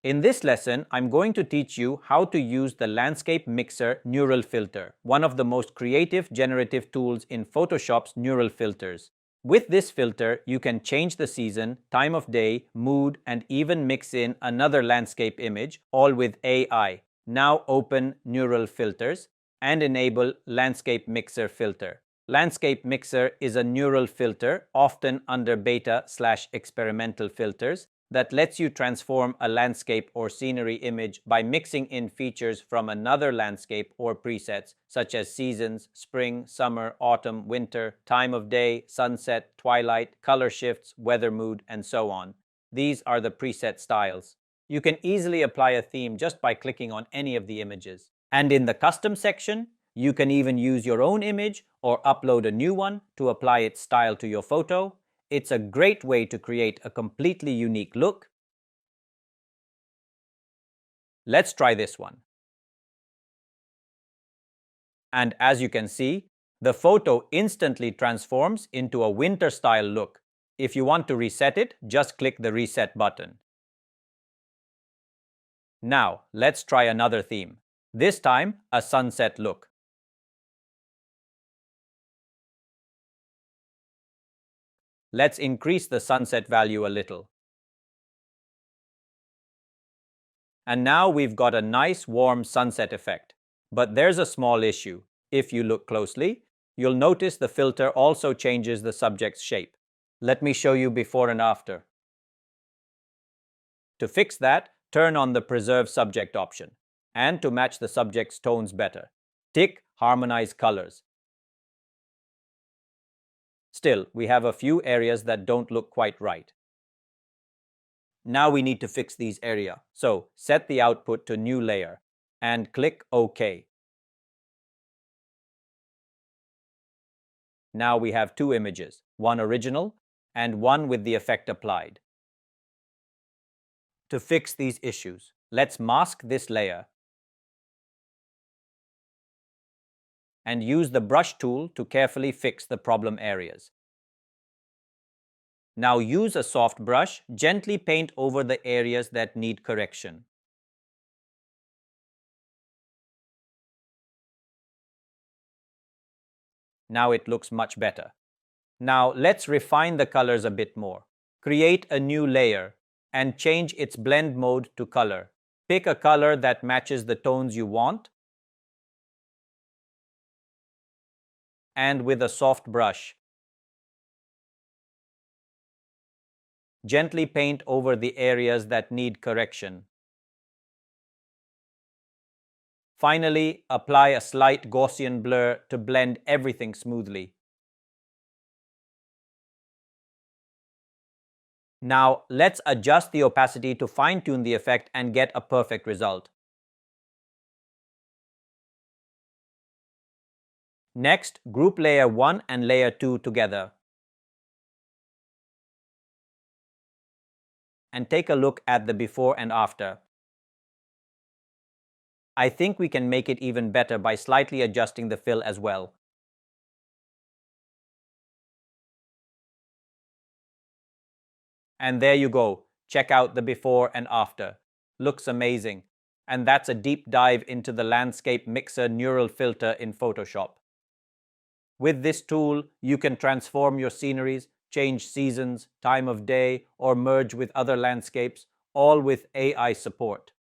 In this lesson, I'm going to teach you how to use the Landscape Mixer Neural Filter, one of the most creative generative tools in Photoshop's neural filters. With this filter, you can change the season, time of day, mood, and even mix in another landscape image, all with AI. Now open Neural Filters and enable Landscape Mixer Filter. Landscape Mixer is a neural filter, often under beta/experimental filters, that lets you transform a landscape or scenery image by mixing in features from another landscape or presets, such as seasons, spring, summer, autumn, winter, time of day, sunset, twilight, color shifts, weather mood, and so on. These are the preset styles. You can easily apply a theme just by clicking on any of the images. And in the custom section, you can even use your own image or upload a new one to apply its style to your photo. It's a great way to create a completely unique look. Let's try this one. And as you can see, the photo instantly transforms into a winter-style look. If you want to reset it, just click the reset button. Now, let's try another theme. This time, a sunset look. Let's increase the sunset value a little. And now we've got a nice warm sunset effect. But there's a small issue. If you look closely, you'll notice the filter also changes the subject's shape. Let me show you before and after. To fix that, turn on the Preserve Subject option. And to match the subject's tones better, tick Harmonize Colors. Still, we have a few areas that don't look quite right. Now we need to fix these areas. So, set the output to New Layer and click OK. Now we have two images, one original and one with the effect applied. To fix these issues, let's mask this layer and use the brush tool to carefully fix the problem areas. Now use a soft brush, gently paint over the areas that need correction. Now it looks much better. Now let's refine the colors a bit more. Create a new layer and change its blend mode to color. Pick a color that matches the tones you want. And with a soft brush, gently paint over the areas that need correction. Finally, apply a slight Gaussian blur to blend everything smoothly. Now, let's adjust the opacity to fine-tune the effect and get a perfect result. Next, group layer 1 and layer 2 together. And take a look at the before and after. I think we can make it even better by slightly adjusting the fill as well. And there you go. Check out the before and after. Looks amazing. And that's a deep dive into the Landscape Mixer Neural Filter in Photoshop. With this tool, you can transform your sceneries, change seasons, time of day, or merge with other landscapes, all with AI support.